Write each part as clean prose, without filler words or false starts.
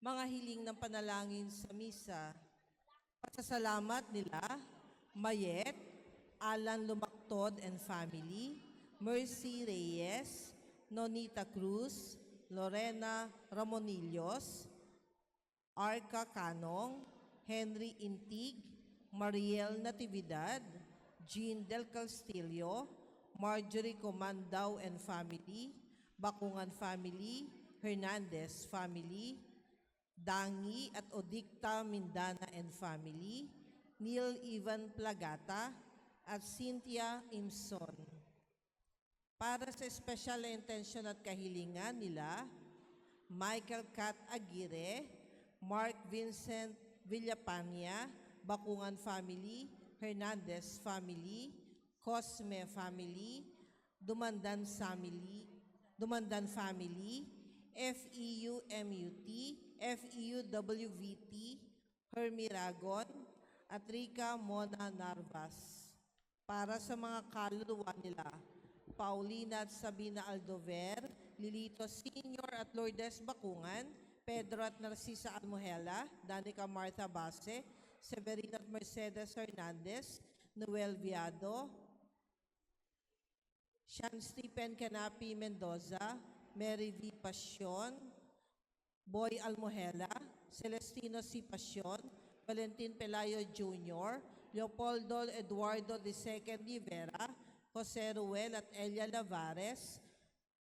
Mga hiling ng panalangin sa misa. Pasasalamat nila, Mayet, Alan Lumactod and family, Mercy Reyes, Nonita Cruz, Lorena Ramonillos, Arca Canong, Henry Intig, Mariel Natividad, Jean Del Castillo, Marjorie Comandao and family, Bakungan family, Hernandez family, Dangi at Odicta Mindana and family, Neil Ivan Plagata at Cynthia Imson. Para sa special intention at kahilingan nila, Michael Cat Aguirre, Mark Vincent Villapania, Bakungan family, Hernandez family, Cosme family, Dumandan family, FEU-MUT, FEU-WVT, Hermiragon, at Rica Mona Narvas. Para sa mga kaluluwa nila, Paulina at Sabina Aldover, Lilito Sr. at Lourdes Bakungan, Pedro at Narcisa Almuhela, Danica Martha Base, Severina at Mercedes Hernandez, Noel Viado, Sean Stephen Canapi Mendoza, Mary V. Passion, Boy Almuhela, Celestino C. Passion, Valentin Pelayo Jr., Leopoldo Eduardo II Rivera, Jose Ruel at Elia Lavares,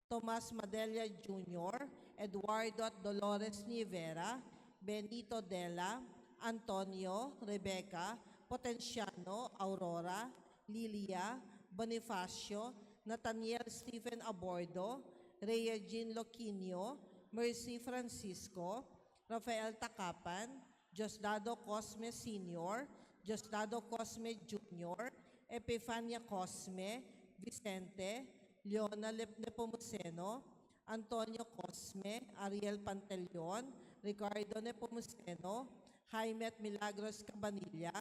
Tomas Madelia Jr., Eduardo at Dolores Nivera, Benito Dela, Antonio, Rebecca, Potenciano, Aurora, Lilia, Bonifacio, Nathaniel Stephen Abordo, Rhea Jean Loquinio, Mercy Francisco, Rafael Takapan, Diosdado Cosme Sr., Diosdado Cosme Jr., Epifania Cosme, Vicente, Leona Nepomuceno, Antonio Cosme, Ariel Pantaleon, Ricardo Nepomuceno, Jaime at Milagros Cabanilla,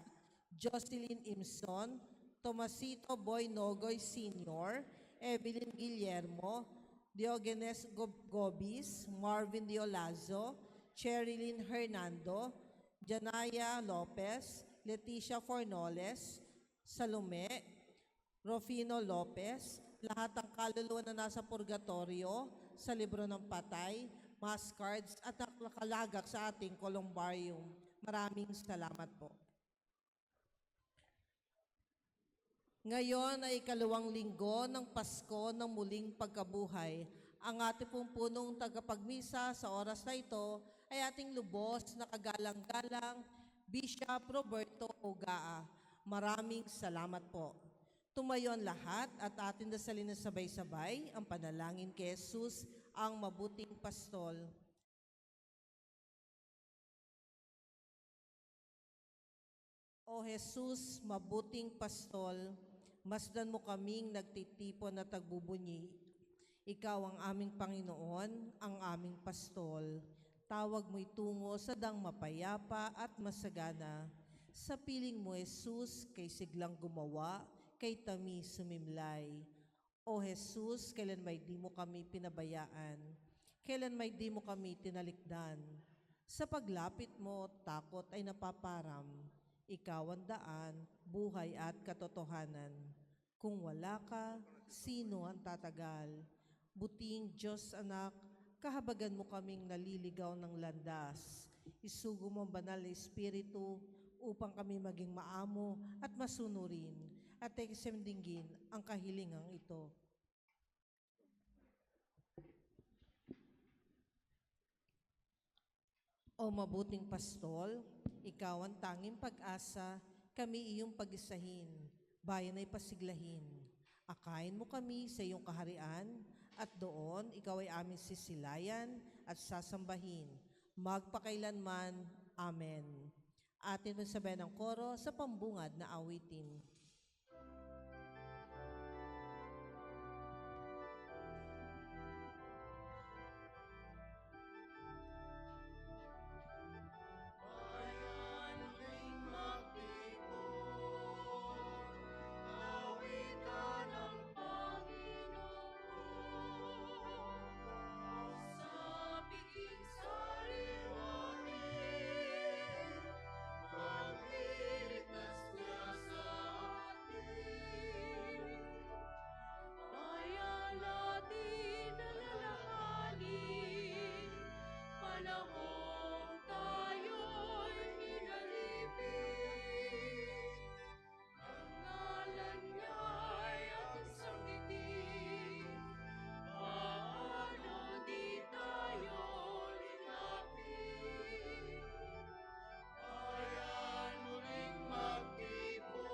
Jocelyn Imson, Tomasito Boy Nogoy Sr., Evelyn Guillermo, Diogenes Gobis, Marvin Diolazo, Cherilyn Hernando, Janaya Lopez, Leticia Fornoles, Salome, Rofino Lopez, lahat ng kaluluwa na nasa purgatorio, sa libro ng patay, mass cards at nakalagak sa ating columbarium. Maraming salamat po. Ngayon ay ikalawang linggo ng Pasko ng muling pagkabuhay. Ang ating pong punong tagapagmisa sa oras na ito ay ating lubos na kagalang-galang Bishop Roberto Ogaa. Maraming salamat po. Tumayo ang lahat at atin dasalin na sabay-sabay ang panalangin kay Jesus, ang mabuting pastol. O Jesus, mabuting pastol, masdan mo kaming nagtitipon at tagbubunyi. Ikaw ang aming Panginoon, ang aming pastol. Tawag mo'y tungo sa dang mapayapa at masagana. Sa piling mo, Jesus, kay siglang gumawa, kay tamis sumimlay. O Jesus, kailan may di mo kami pinabayaan, kailan may di mo kami tinalikdan. Sa paglapit mo, takot ay napaparam. Ikaw ang daan, buhay at katotohanan. Kung wala ka, sino ang tatagal? Buting Diyos anak, kahabagan mo kaming naliligaw ng landas. Isugo mo ang banal na Espiritu upang kami maging maamo at masunurin at ikisamdinggin ang kahilingang ito. O mabuting pastol, ikaw ang tanging pag-asa, kami iyong pag-isahin, bayan ay pasiglahin. Akayin mo kami sa iyong kaharian, at doon ikaw ay aming sisilayan at sasambahin, magpakailanman. Amen. Atin mo sabayan ng koro sa pambungad na awitin. Sa piging sariwa panahong tayo'y inalipin, ang ngalan niya'y ating sangguniin. Paano di tayo linapin? Bayan muling magtipon,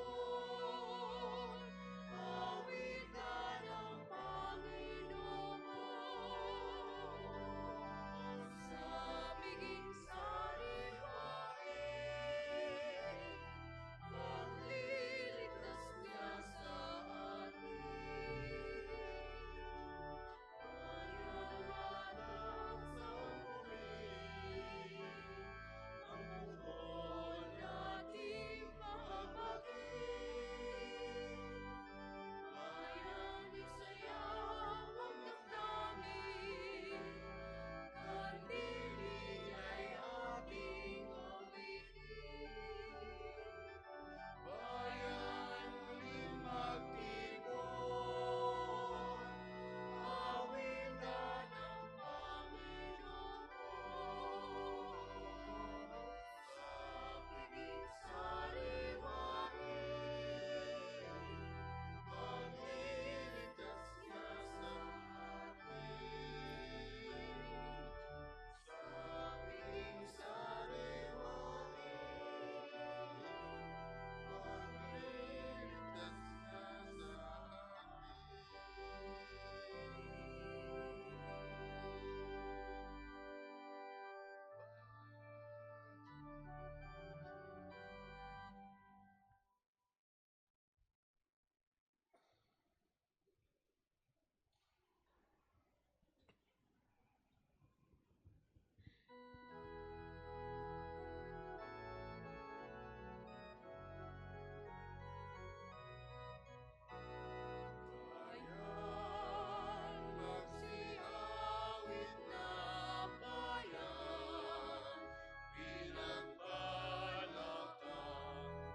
awitan ang Panginoon. Sa biging sariwain, pagliligtas niya sa atin. Mayaman sa muli, ang buhol nating pahabatin. Bayang isayang magdamdamin, kandili ay ating awitin. Bayan muling magtipon, awitan ang Panginoon. Sa piging sariwain, pagliligtas niya sa atin. Sa piging sariwain, pagliligtas niya sa Bayan, magsiawit na bayan, pinagpalakang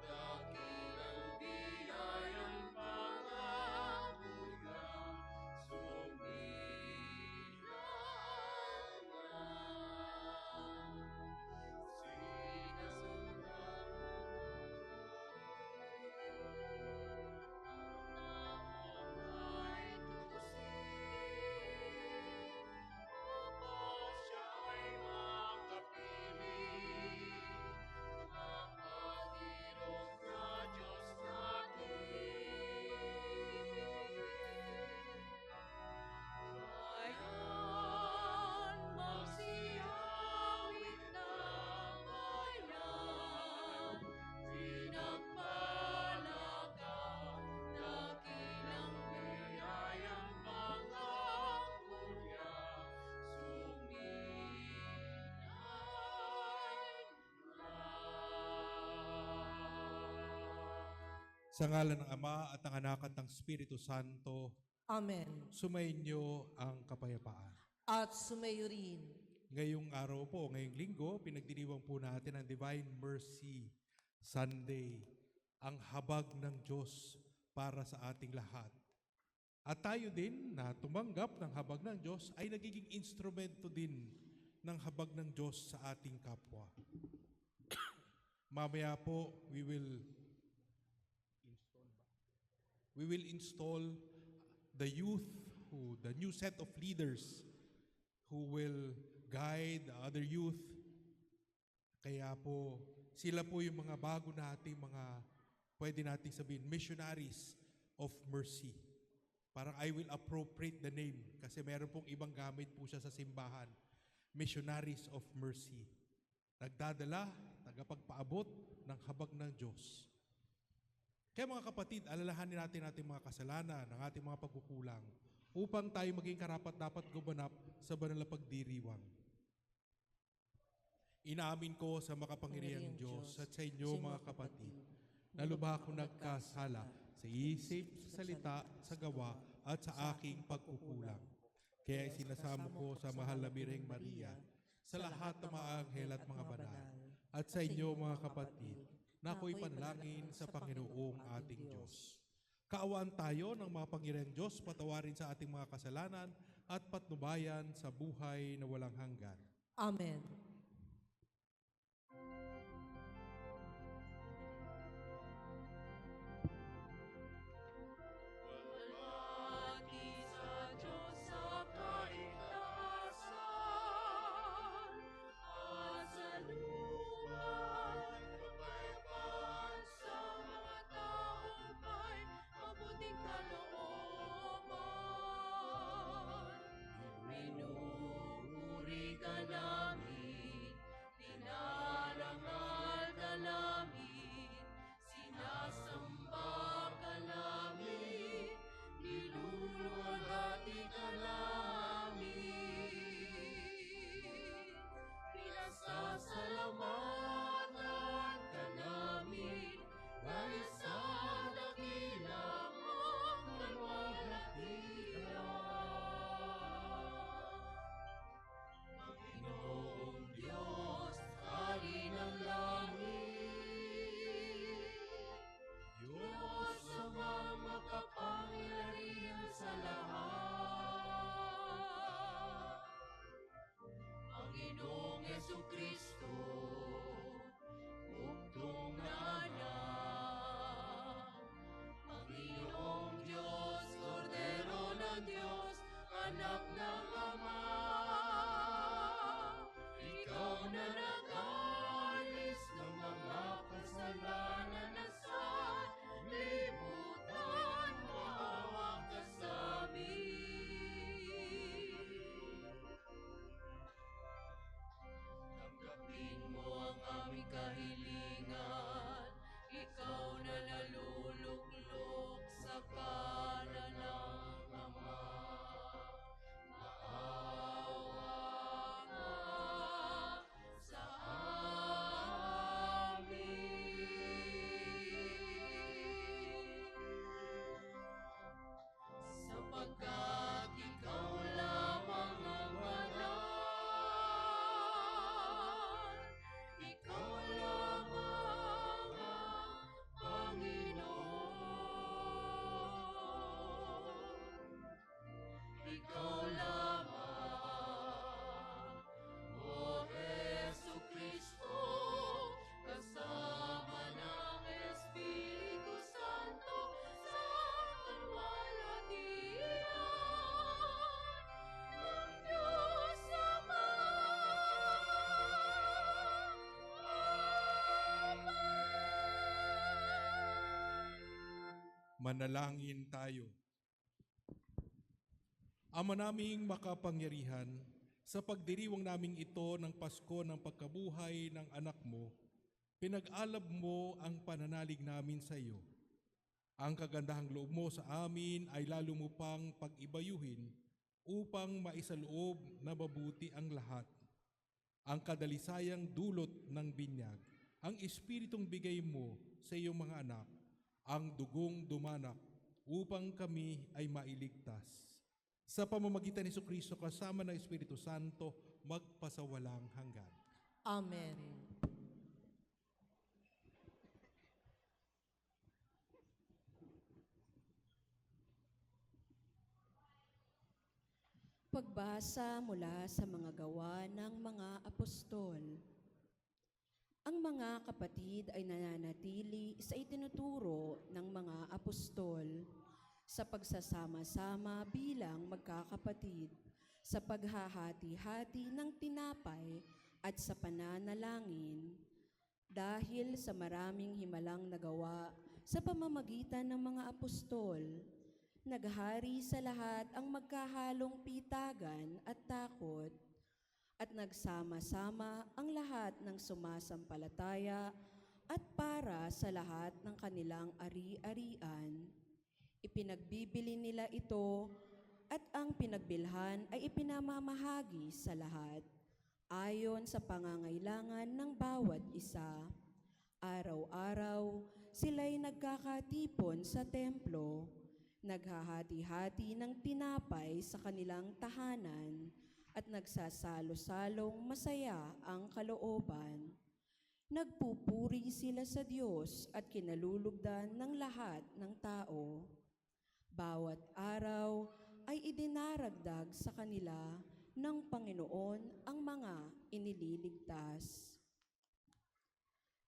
dakilang biyayang pangako niya, sumilang na. Bayan, magsiawit na bayan, pinagpalakang dakilang biyayang pangako niya, sumilay na. Sa ngalan ng Ama at ng Anak at ng Espiritu Santo, Amen. sumainyo ang kapayapaan. At sumayo rin. Ngayong araw po, ngayong linggo, pinagdiriwang po natin ang Divine Mercy Sunday, ang habag ng Diyos para sa ating lahat. At tayo din na tumanggap ng habag ng Diyos ay nagiging instrumento din ng habag ng Diyos sa ating kapwa. Mamaya po, we will install the youth, the new set of leaders who will guide the other youth. Kaya po, sila po yung mga bago nating mga, pwede nating sabihin, missionaries of mercy. Parang I will appropriate the name kasi meron pong ibang gamit po siya sa simbahan. Missionaries of mercy. Nagdadala, tagapagpaabot ng habag ng Diyos. Kaya mga kapatid, alalahanin natin ating mga kasalanan, ang ating mga pagkukulang, upang tayo maging karapat-dapat gumanap sa banal na pagdiriwang. Inaamin ko sa makapangyarihang Diyos at sa inyo mga kapatid, na lubha ko nagkasala sa isip, sa salita, sa gawa, at sa aking pagkukulang. Kaya sinasamo ko sa mahal na Birheng Maria, sa lahat ng mga anghel at mga banal, at sa inyo mga kapatid, na ako'y panalangin sa Panginoong ating Diyos. Kaawaan tayo ng mga pangyarihang Diyos, patawarin sa ating mga kasalanan at patnubayan sa buhay na walang hanggan. Amen. Walhati sa Diyos sa kaitaasan, at sa lupa kapayapaan sa mga taong may mabuting kalooban. Pinupuri ka namin, dinarangal ka namin, sinasamba ka namin, niluluwalhati ka namin. Pinasasalamatan ka namin, dahil sa dakilang mong kalwalhatian. Panginoong Diyos, Hari ng langit, Diyos amang makapangyarihan sa lahat. Panginoong Jesucristo, bugtong na anak. Panginoong Diyos, Kordero ng Diyos, anak ng Ama. Ikaw na nag-alis ng mga kasalanan na sa libutan, maawa ka sa amin. Tanggapin mo ang aming kahilingan, ikaw na naluluklok sa kanan ng Ama. Maawa ka sa amin. Sapagkat ikaw lamang ang banal, ikaw lamang ang Panginoon. Ikaw lamang, O Jesucristo, kasama ng Espiritu Santo sa kalwalhatian ng Diyos Ama. Manalangin tayo. Ama naming makapangyarihan, sa pagdiriwang naming ito ng Pasko ng pagkabuhay ng anak mo, pinag-alab mo ang pananalig namin sa iyo. Ang kagandahang loob mo sa amin ay lalo mo pang pag-ibayuhin upang maisaloob na mabuti ang lahat. Ang kadalisayang dulot ng binyag, ang espiritong bigay mo sa iyong mga anak, ang dugong dumanak upang kami ay mailigtas. Sa pamamagitan ni Jesucristo kasama ng Espiritu Santo, magpasawalang hanggan. Amen. Pagbasa mula sa mga gawa ng mga apostol. Ang mga kapatid ay nananatili sa itinuturo ng mga apostol sa pagsasama-sama bilang magkakapatid, sa paghahati-hati ng tinapay at sa pananalangin. Dahil sa maraming himalang nagawa sa pamamagitan ng mga apostol, naghari sa lahat ang magkahalong pitagan at takot, at nagsama-sama ang lahat ng sumasampalataya at para sa lahat ng kanilang ari-arian. Ipinagbibili nila ito at ang pinagbilhan ay ipinamamahagi sa lahat, ayon sa pangangailangan ng bawat isa. Araw-araw, sila'y nagkakatipon sa templo, naghahati-hati ng tinapay sa kanilang tahanan, at nagsasalo-salong masaya ang kalooban. Nagpupuri sila sa Diyos at kinalulugdan ng lahat ng tao. Bawat araw ay idinaragdag sa kanila ng Panginoon ang mga inililigtas.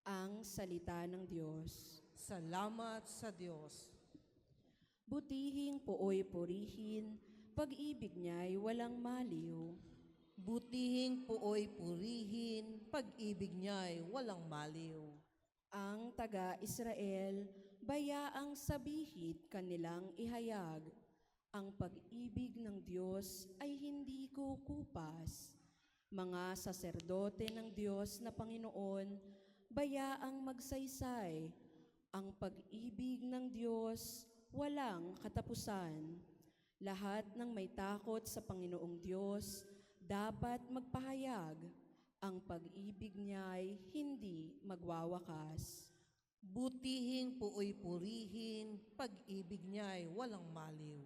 Ang salita ng Diyos. Salamat sa Diyos. Butihing puoy purihin, pag-ibig niya'y walang maliw. Butihing puoy purihin, pag-ibig niya'y walang maliw. Ang taga-Israel, bayaang sabihit kanilang ihayag. Ang pag-ibig ng Diyos ay hindi kukupas. Mga saserdote ng Diyos na Panginoon, bayaang magsaysay. Ang pag-ibig ng Diyos walang katapusan. Lahat ng may takot sa Panginoong Diyos dapat magpahayag. Ang pag-ibig niya'y hindi magwawakas. Butihing puoy purihin, pag-ibig niya'y walang maliw.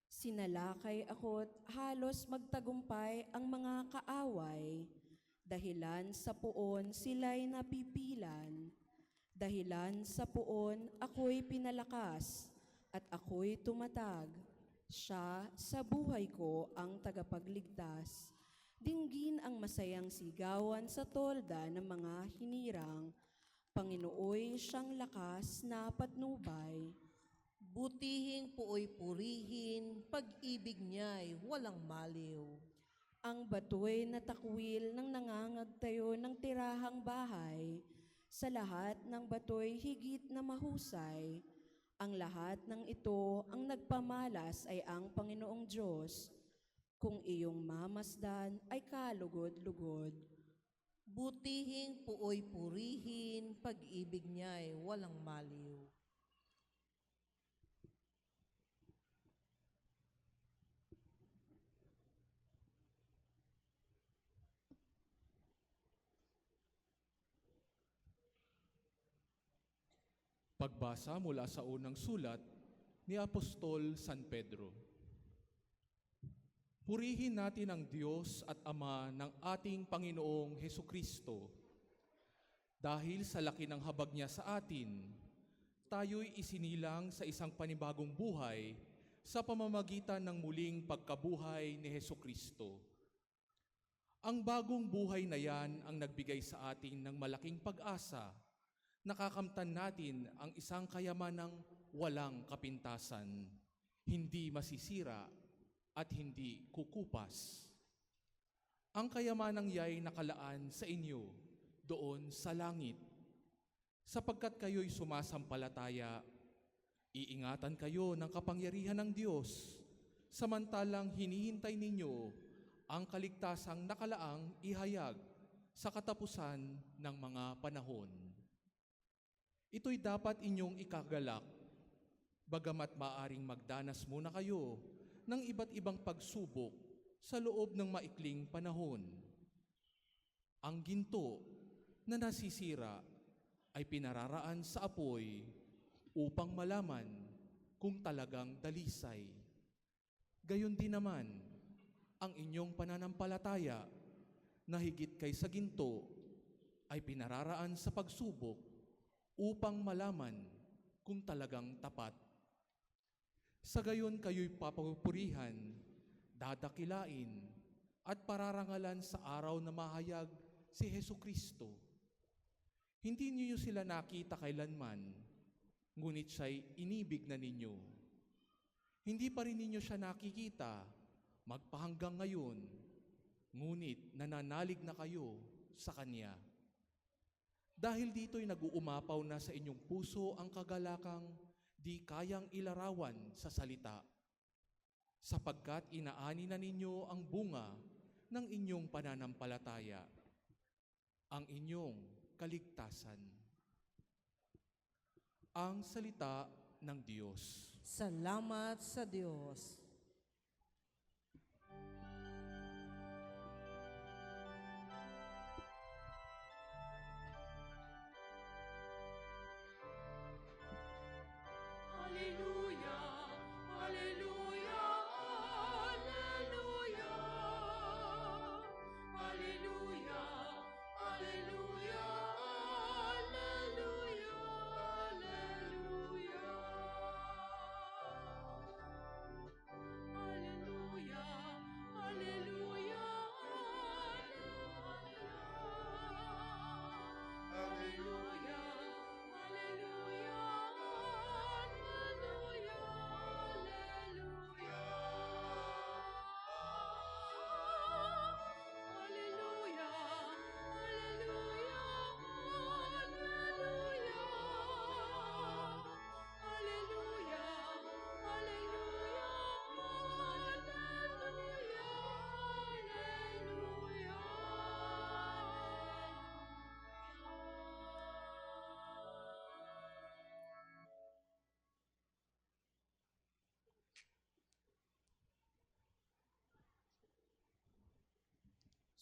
Sinalakay ako't halos magtagumpay ang mga kaaway. Dahilan sa puon sila'y napipilan. Dahilan sa puon ako'y pinalakas at ako'y tumatag. Siya sa buhay ko ang tagapagligtas. Dinggin ang masayang sigawan sa tolda ng mga hinirang. Panginooy siyang lakas na patnubay. Butihing puoy purihin, pag-ibig niya'y walang maliw. Ang bato'y natakwil ng nangangagtayo ng tirahang bahay. Sa lahat ng bato'y higit na mahusay. Ang lahat ng ito ang nagpamalas ay ang Panginoong Diyos. Kung iyong mamasdan ay kalugod-lugod. Butihing puoy purihin, pag-ibig niya'y walang maliw. Pagbasa mula sa unang sulat ni Apostol San Pedro. Purihin natin ang Diyos at Ama ng ating Panginoong Hesukristo. Dahil sa laki ng habag niya sa atin, tayo'y isinilang sa isang panibagong buhay sa pamamagitan ng muling pagkabuhay ni Hesukristo. Ang bagong buhay na yan ang nagbigay sa atin ng malaking pag-asa. Nakakamtan natin ang isang kayamanang walang kapintasan, hindi masisira at hindi kukupas. Ang kayamanang ya'y nakalaan sa inyo doon sa langit. Sapagkat kayo'y sumasampalataya, iingatan kayo ng kapangyarihan ng Diyos, samantalang hinihintay ninyo ang kaligtasang nakalaang ihayag sa katapusan ng mga panahon. Ito'y dapat inyong ikagalak, bagamat maaring magdanas muna kayo ng iba't ibang pagsubok sa loob ng maikling panahon. Ang ginto na nasisira ay pinararaan sa apoy upang malaman kung talagang dalisay. Gayon din naman, ang inyong pananampalataya na higit kaysa ginto ay pinararaan sa pagsubok upang malaman kung talagang tapat. Sa gayon kayo'y papupurihan, dadakilain, at pararangalan sa araw na mahayag si Hesukristo. Hindi niyo sila nakita kailanman, ngunit siya'y inibig na ninyo. Hindi pa rin ninyo siya nakikita, magpahanggang ngayon, ngunit nananalig na kayo sa Kanya. Dahil dito'y nag-uumapaw na sa inyong puso ang kagalakang di kayang ilarawan sa salita, sapagkat inaani na ninyo ang bunga ng inyong pananampalataya, ang inyong kaligtasan. Ang salita ng Diyos. Salamat sa Diyos. Hallelujah, hallelujah, hallelujah. Hallelujah, hallelujah, hallelujah, hallelujah.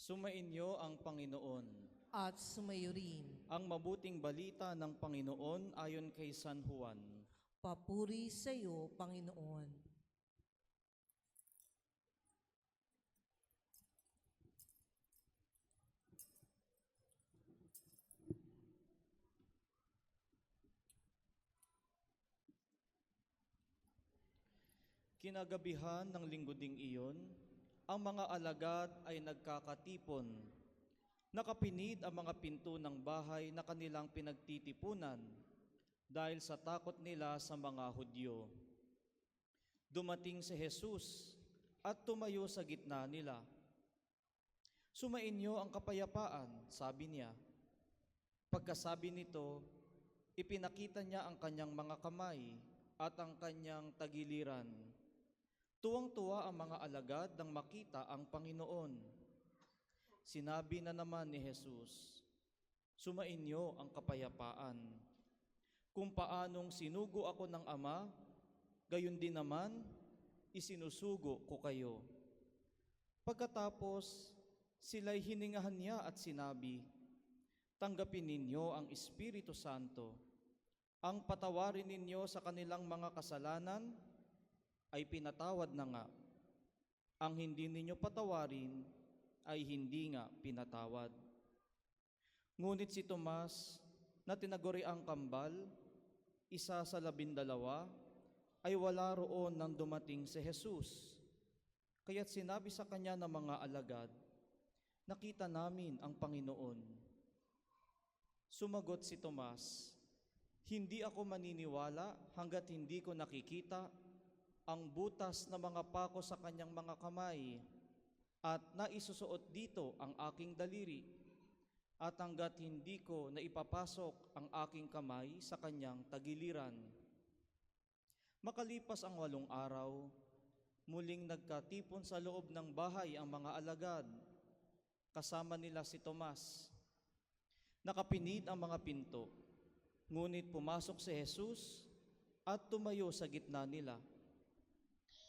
Sumainyo ang Panginoon. at sumayo rin. Ang mabuting balita ng Panginoon ayon kay San Juan. Papuri sa iyo, Panginoon. Kinagabihan ng linggo ding iyon, ang mga alagad ay nagkakatipon. Nakapinid ang mga pinto ng bahay na kanilang pinagtitipunan dahil sa takot nila sa mga Hudyo. Dumating si Jesus at tumayo sa gitna nila. Sumainyo ang kapayapaan, sabi niya. Pagkasabi nito, ipinakita niya ang kanyang mga kamay at ang kanyang tagiliran. Tuwang-tuwa ang mga alagad nang makita ang Panginoon. Sinabi na naman ni Jesus, sumainyo ang kapayapaan. Kung paanong sinugo ako ng Ama, gayon din naman isinusugo ko kayo. Pagkatapos, sila'y hiningahan niya at sinabi, tanggapin ninyo ang Espiritu Santo. Ang patawarin ninyo sa kanilang mga kasalanan ay pinatawad na nga. Ang hindi ninyo patawarin ay hindi nga pinatawad. Ngunit si Tomas, na tinaguri ang kambal, isa sa 12, ay wala roon nang dumating si Jesus. Kaya't sinabi sa kanya ng mga alagad, nakita namin ang Panginoon. Sumagot si Tomas, hindi ako maniniwala hanggat hindi ko nakikita ang butas na mga pako sa kanyang mga kamay at naisusuot dito ang aking daliri at hanggat hindi ko naipapasok ang aking kamay sa kanyang tagiliran. Makalipas ang 8 araw, muling nagkatipon sa loob ng bahay ang mga alagad, kasama nila si Tomas. Nakapinid ang mga pinto, ngunit pumasok si Jesus at tumayo sa gitna nila.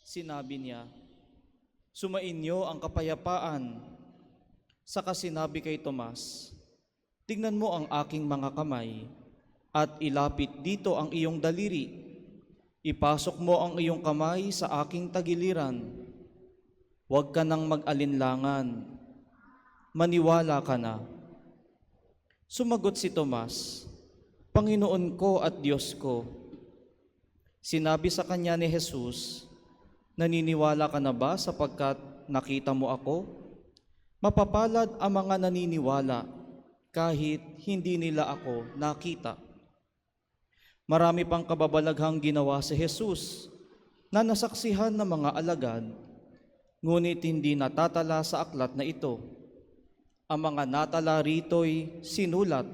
Sinabi niya, sumainyo ang kapayapaan. Saka sinabi kay Tomas, tingnan mo ang aking mga kamay at ilapit dito ang iyong daliri. Ipasok mo ang iyong kamay sa aking tagiliran. Huwag ka nang mag-alinlangan. Maniwala ka na. Sumagot si Tomas, Panginoon ko at Diyos ko. Sinabi sa kanya ni Jesus, naniniwala ka na ba sapagkat nakita mo ako? Mapapalad ang mga naniniwala kahit hindi nila ako nakita. Marami pang kababalaghang ginawa si Jesus na nasaksihan ng mga alagad, ngunit hindi natatala sa aklat na ito. Ang mga natala rito'y sinulat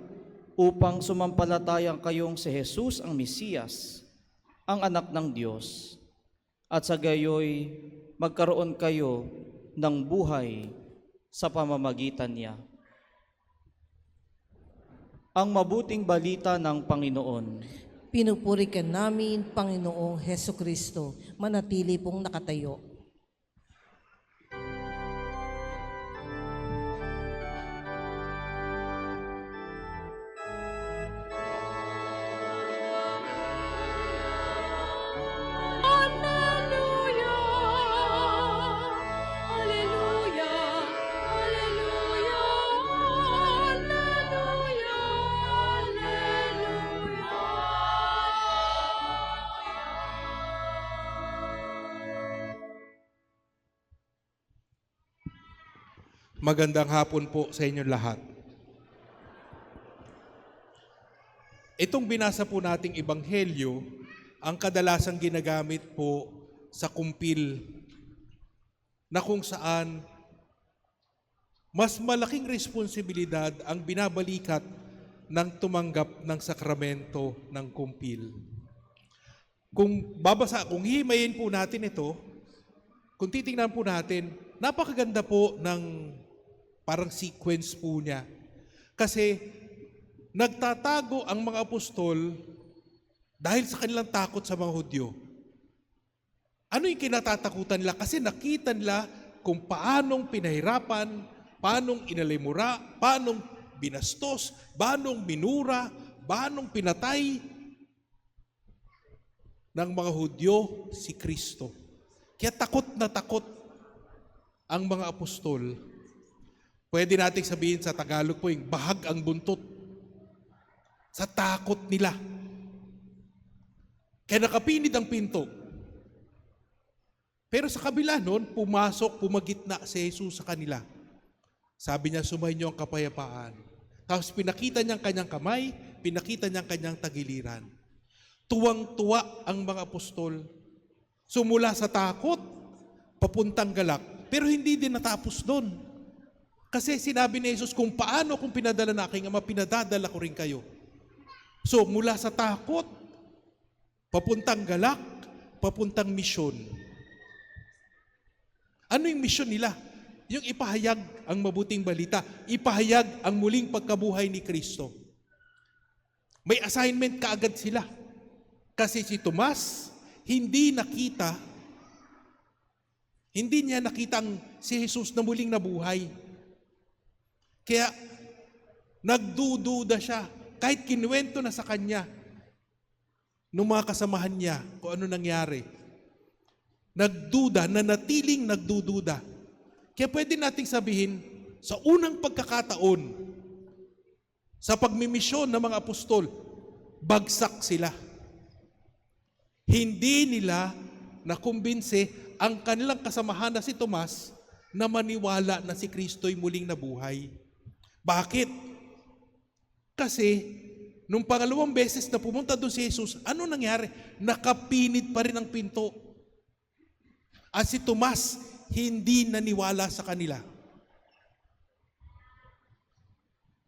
upang sumampalatayang kayong si Jesus ang Mesiyas, ang anak ng Diyos, at sa gayoy magkaroon kayo ng buhay sa pamamagitan niya. Ang mabuting balita ng Panginoon. Pinupuri ka namin, Panginoong Heso Kristo. Manatili pong nakatayo. Alleluia, alleluia, alleluia, alleluia, Magandang hapon po sa inyong lahat. Itong binasa po nating ebanghelyo, ang kadalasang ginagamit po sa kumpil na kung saan mas malaking responsibilidad ang binabalikat ng tumanggap ng sakramento ng kumpil. Kung hihimayin po natin ito, kung titingnan po natin, napakaganda po ng parang sequence po niya. Kasi nagtatago ang mga apostol dahil sa kanilang takot sa mga Hudyo. Ano yung kinatatakutan nila? Kasi nakita nila kung paanong pinahirapan paanong inalimura, paanong binastos, paanong minura, paanong pinatay ng mga Hudyo si Kristo. Kaya takot na takot ang mga apostol. Pwede nating sabihin sa Tagalog po yung bahag ang buntot sa takot nila. Kaya nakapinid ang pinto. Pero sa kabila nun, pumagitna si Jesus sa kanila. Sabi niya, sumainyo ang kapayapaan. Tapos pinakita niyang kanyang kamay, pinakita niyang kanyang tagiliran. Tuwang-tuwa ang mga apostol. Sumula sa takot, papuntang galak. Pero hindi din natapos doon. Kasi sinabi ni Jesus, kung paano kung pinadala na aking Ama, pinadadala ko rin kayo. So mula sa takot, papuntang galak, papuntang misyon. Ano yung misyon nila? Yung ipahayag ang mabuting balita, ipahayag ang muling pagkabuhay ni Kristo. May assignment kaagad sila. Kasi si Tomas, hindi niya nakita si Jesus na muling nabuhay. Kaya nagdududa siya, kahit kinuwento na sa kanya nung mga kasamahan niya kung ano nangyari. Nagduda, nanatiling nagdududa. Kaya pwede nating sabihin, sa unang pagkakataon, sa pagmimisyon ng mga apostol, bagsak sila. Hindi nila nakumbinse ang kanilang kasamahan na si Tomas na maniwala na si Kristo'y muling nabuhay. Bakit? Kasi, nung pangalawang beses na pumunta doon si Jesus, ano nangyari? Nakapinit pa rin ang pinto. At si Tomas, hindi naniwala sa kanila.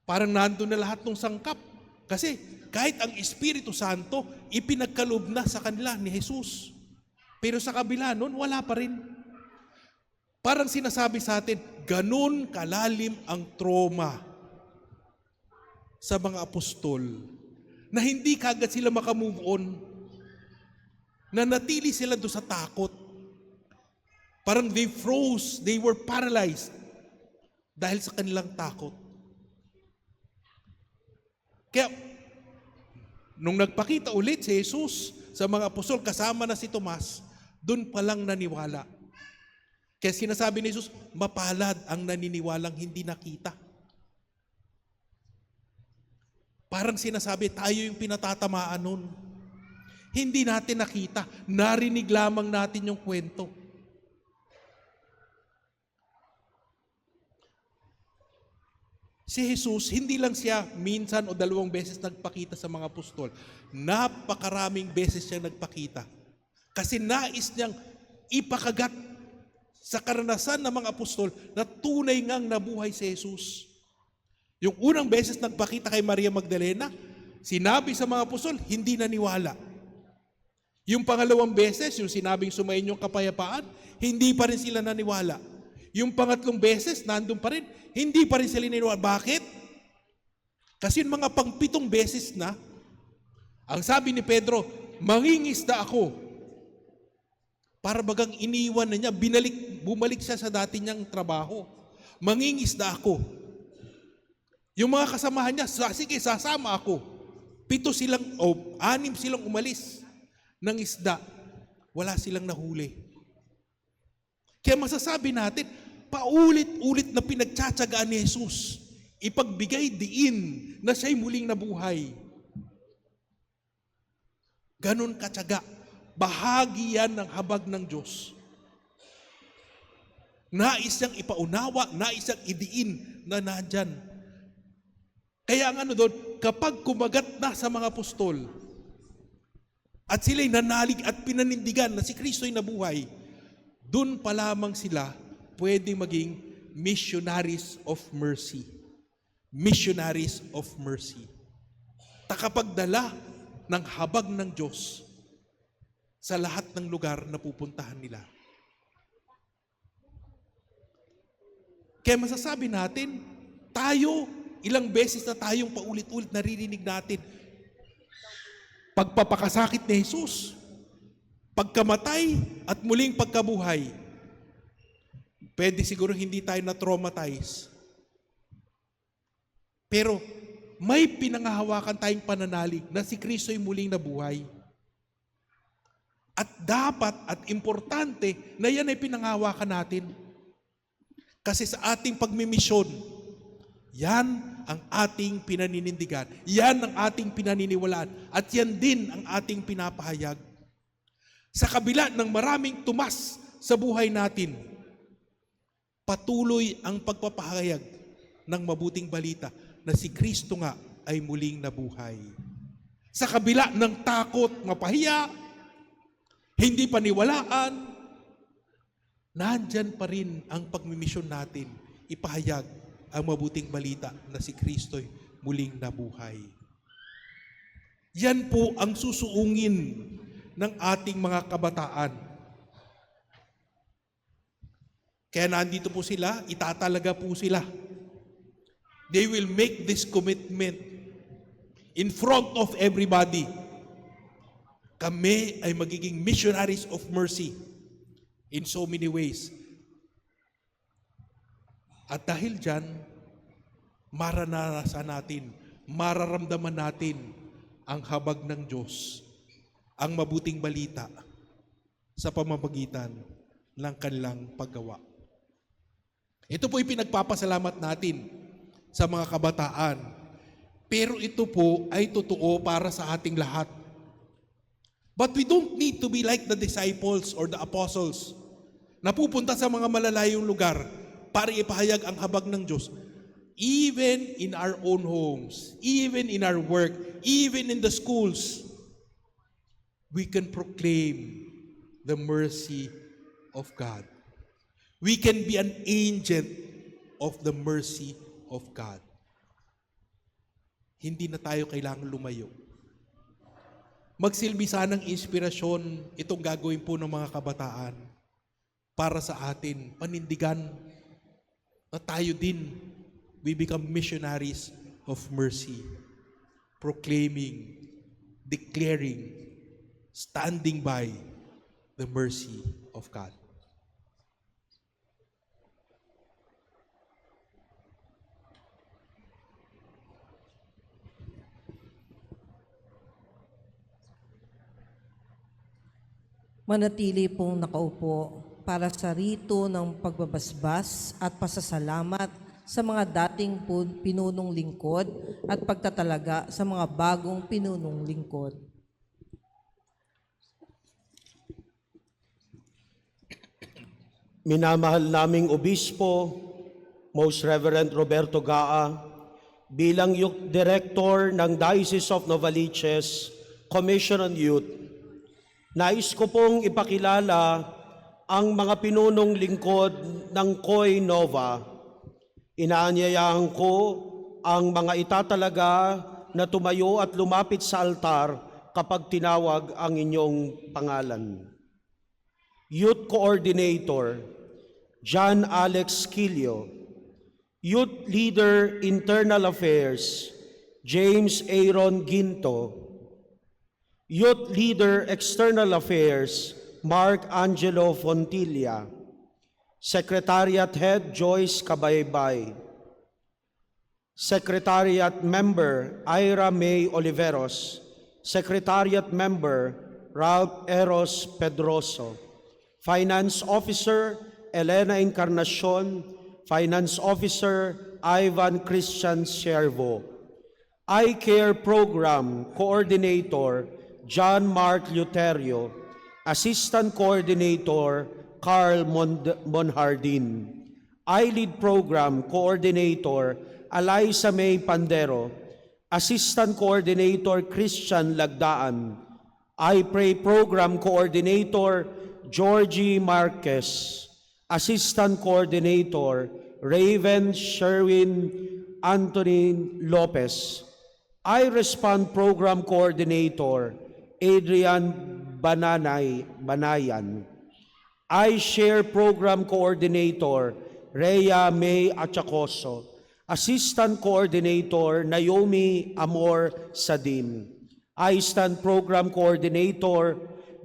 Parang nandun na lahat ng sangkap. Kasi kahit ang Espiritu Santo, ipinagkaloob na sa kanila ni Jesus. Pero sa kabila nun, wala pa rin. Parang sinasabi sa atin, ganun kalalim ang trauma sa mga apostol na hindi kagad sila makamove on. Nanatili sila doon sa takot. Parang they froze, they were paralyzed dahil sa kanilang takot. Kaya, nung nagpakita ulit si Jesus sa mga apostol kasama na si Tomas, doon pa lang naniwala. Kaya sinasabi ni Jesus, mapalad ang naniniwalang hindi nakita. Parang sinasabi, tayo yung pinatatamaan nun. Hindi natin nakita, narinig lamang natin yung kwento. Si Jesus, hindi lang siya minsan o dalawang beses nagpakita sa mga apostol. Napakaraming beses siya nagpakita. Kasi nais niyang ipakagat sa karanasan ng mga apostol na tunay ngang nabuhay si Jesus. Yung unang beses nagpakita kay Maria Magdalena, sinabi sa mga apostol, hindi naniwala. Yung pangalawang beses, yung sinabing sumayin yung kapayapaan, hindi pa rin sila naniwala. Yung pangatlong beses, nandun pa rin, hindi pa rin sila naniwala. Bakit? Kasi yung mga pangpitong beses na, ang sabi ni Pedro, mangingisda ako. Para bagang iniwan na niya, bumalik siya sa dati niyang trabaho. Mangingisda ako. Yung mga kasamahan niya, sige, sasama ako. 6 silang umalis ng isda. Wala silang nahuli. Kaya masasabi natin, paulit-ulit na pinagtsatsagaan ni Jesus, ipagbigay diin na siya'y muling nabuhay. Ganon katsaga. Bahagi yan ng habag ng Diyos. Nais niyang ipaunawa, nais niyang idiin na nandyan. Kaya ang doon, kapag kumagat na sa mga apostol, at sila'y nanalig at pinanindigan na si Kristo'y nabuhay, doon pa lamang sila pwede maging missionaries of mercy. Missionaries of mercy. Takapagdala ng habag ng Diyos sa lahat ng lugar na pupuntahan nila. Kaya masasabi natin, tayo, ilang beses na tayong paulit-ulit naririnig natin, pagpapakasakit ni Jesus, pagkamatay at muling pagkabuhay. Pwede siguro hindi tayo na-traumatize, Pero may pinangahawakan tayong pananalig na si Kristo'y muling nabuhay. At dapat at importante na yan ay pinangahawakan natin. Kasi sa ating pagmimisyon, yan ang ating pinaninindigan. Yan ang ating pinaniniwalaan. At yan din ang ating pinapahayag. Sa kabila ng maraming tumas sa buhay natin, patuloy ang pagpapahayag ng mabuting balita na si Kristo nga ay muling nabuhay. Sa kabila ng takot, mapahiya, hindi paniwalaan, nandyan pa rin ang pagmimisyon natin, ipahayag ang mabuting balita na si Kristo'y muling nabuhay. Yan po ang susuungin ng ating mga kabataan. Kaya nandito po sila, itatalaga po sila. They will make this commitment in front of everybody. Kami ay magiging missionaries of mercy in so many ways. At dahil dyan, maranasan natin, mararamdaman natin ang habag ng Diyos, ang mabuting balita sa pamamagitan ng kanilang paggawa. Ito po pinagpapasalamat natin sa mga kabataan. Pero ito po ay totoo para sa ating lahat. But we don't need to be like the disciples or the apostles na pupunta sa mga malalayong lugar para ipahayag ang habag ng Diyos. Even in our own homes, even in our work, even in the schools, we can proclaim the mercy of God. We can be an agent of the mercy of God. Hindi na tayo kailangan lumayo. Magsilbi sanang inspirasyon itong gagawin po ng mga kabataan para sa atin, panindigan na tayo din, we become missionaries of mercy, proclaiming, declaring, standing by the mercy of God. Manatili pong nakaupo para sa rito ng pagbabasbas at pasasalamat sa mga dating pinunong lingkod at pagtatalaga sa mga bagong pinunong lingkod. Minamahal naming Obispo, Most Reverend Roberto Gaa, bilang Youth Director ng Diocese of Novaliches, Commission on Youth, nais ko pong ipakilala ang mga pinunong lingkod ng COY Nova. Inaanyayahan ko ang mga itatalaga na tumayo at lumapit sa altar kapag tinawag ang inyong pangalan. Youth Coordinator, John Alex Quilio. Youth Leader Internal Affairs, James Aaron Ginto. Youth Leader External Affairs, Mark Angelo Fontilla. Secretariat Head, Joyce Kabaybay. Secretariat Member, Ira May Oliveros. Secretariat Member, Ralph Eros Pedroso. Finance Officer, Elena Encarnacion. Finance Officer, Ivan Christian Siervo. I Care Program Coordinator, John Mark Luterio. Assistant Coordinator, Carl Monhardin. I-Lead Program Coordinator, Eliza May Pandero. Assistant Coordinator, Christian Lagdaan. I Pray Program Coordinator, Georgie Marquez. Assistant Coordinator, Raven Sherwin Anthony Lopez. I Respond Program Coordinator, Adrian Banayan. I Share Program Coordinator, Rhea May Achacoso. Assistant Coordinator, Naomi Amor Sadim. I Stand Program Coordinator,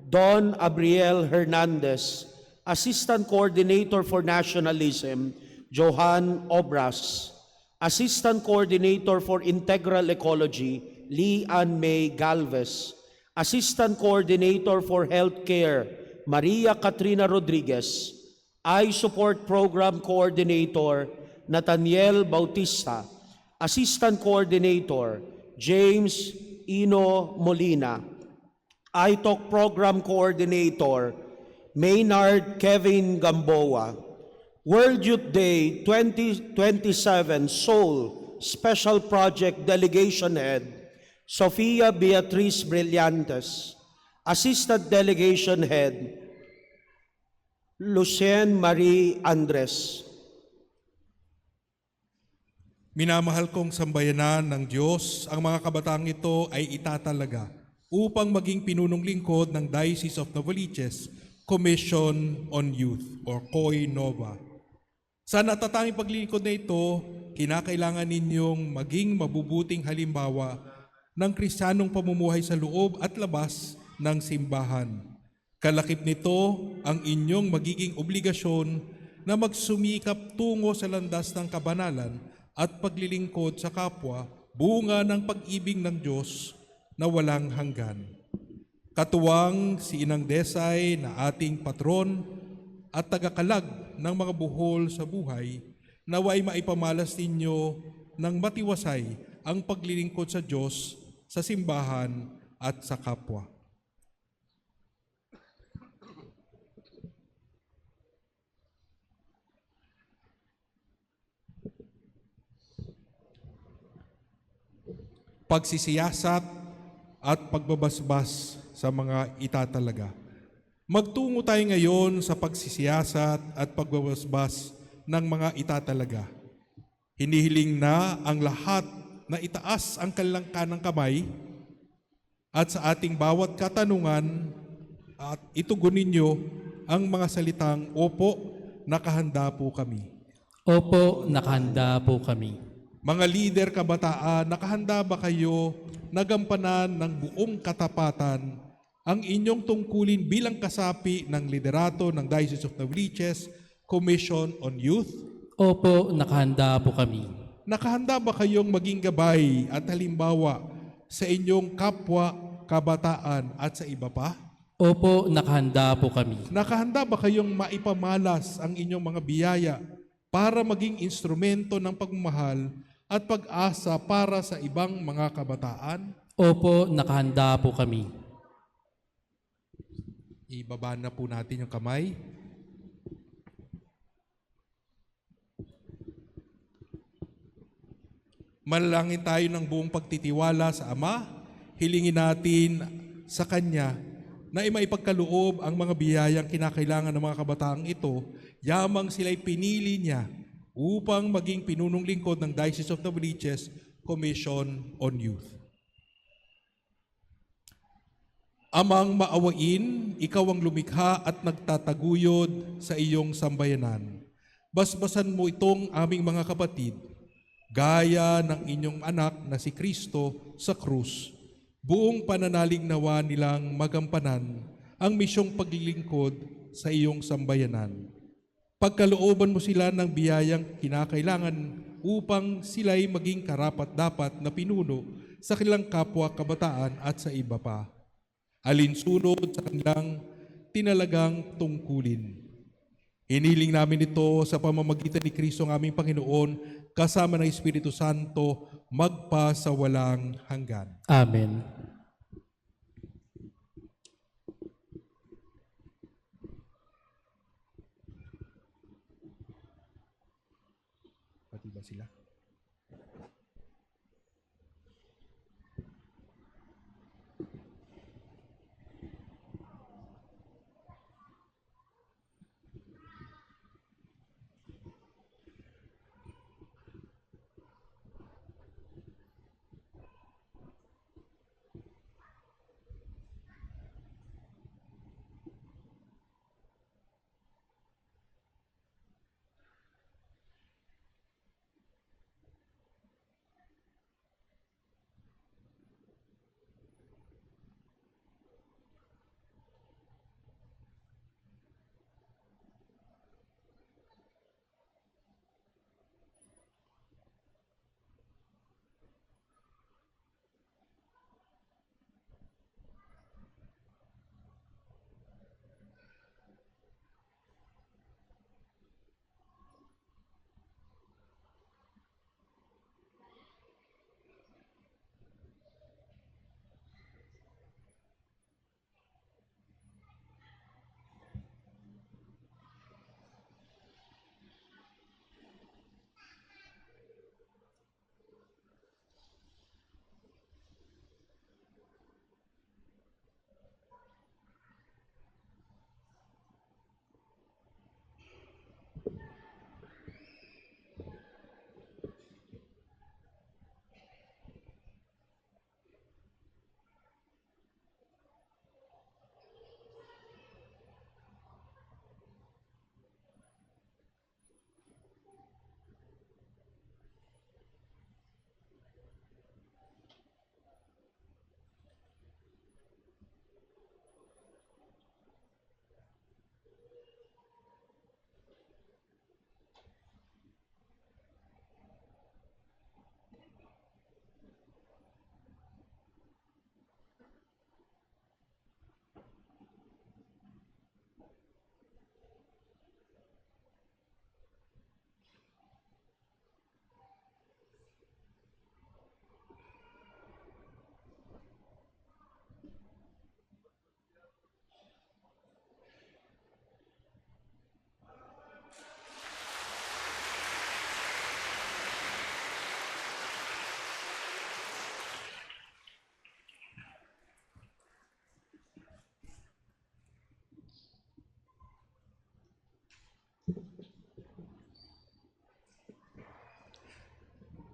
Don Abriel Hernandez. Assistant Coordinator for Nationalism, Johan Obras. Assistant Coordinator for Integral Ecology, Lee Ann May Galvez. Assistant Coordinator for Healthcare, Maria Katrina Rodriguez. Eye Support Program Coordinator, Nathaniel Bautista. Assistant Coordinator, James Ino Molina. iTalk Program Coordinator, Maynard Kevin Gamboa. World Youth Day 2027 Seoul Special Project Delegation Head, Sofia Beatriz Brillantes. Assistant Delegation Head, Lucien Marie Andres. Minamahal kong sambayanan ng Diyos, ang mga kabataang ito ay itatalaga upang maging pinunong lingkod ng Diocese of Novaliches Commission on Youth or COY Nova. Sa natatanging paglilingkod na ito, kinakailangan ninyong maging mabubuting halimbawa ng Kristiyanong pamumuhay sa loob at labas ng simbahan. Kalakip nito ang inyong magiging obligasyon na magsumikap tungo sa landas ng kabanalan at paglilingkod sa kapwa, bunga ng pag-ibig ng Diyos na walang hanggan. Katuwang si Inang Desay na ating patron at tagakalag ng mga buhol sa buhay, naway maipamalas ninyo ng matiwasay ang paglilingkod sa Diyos, sa simbahan at sa kapwa. Pagsisiyasat at pagbabasbas sa mga itatalaga. Magtungo tayo ngayon sa pagsisiyasat at pagbabasbas ng mga itatalaga. Hinihiling na ang lahat na itaas ang kanilang kanang kamay at sa ating bawat katanungan at itugunin ninyo ang mga salitang, "Opo, nakahanda po kami." Opo, nakahanda po kami. Mga lider kabataan, nakahanda ba kayo na gampanan ng buong katapatan ang inyong tungkulin bilang kasapi ng liderato ng Diocese of Novaliches Commission on Youth? Opo, nakahanda po kami. Nakahanda ba kayong maging gabay at halimbawa sa inyong kapwa, kabataan at sa iba pa? Opo, nakahanda po kami. Nakahanda ba kayong maipamalas ang inyong mga biyaya para maging instrumento ng pagmamahal at pag-asa para sa ibang mga kabataan? Opo, nakahanda po kami. Ibaba na po natin yung kamay. Manalangin tayo ng buong pagtitiwala sa Ama. Hilingin natin sa Kanya na maipagkaloob ang mga biyayang kinakailangan ng mga kabataang ito, yamang sila'y pinili niya upang maging pinunong lingkod ng Diocese of Novaliches Commission on Youth. Amang maawain, ikaw ang lumikha at nagtataguyod sa iyong sambayanan. Basbasan mo itong aming mga kapatid, gaya ng inyong anak na si Kristo sa krus. Buong pananalig nawa nilang magampanan ang misyong paglilingkod sa iyong sambayanan. Pagkalooban mo sila ng biyayang kinakailangan upang sila'y maging karapat-dapat na pinuno sa kanilang kapwa kabataan at sa iba pa. Alinsunod sa kanilang tinalagang tungkulin. Hiniling namin ito sa pamamagitan ni Kristo ang aming Panginoon kasama ng Espiritu Santo magpa sa walang hanggan. Amen. Pati ba sila?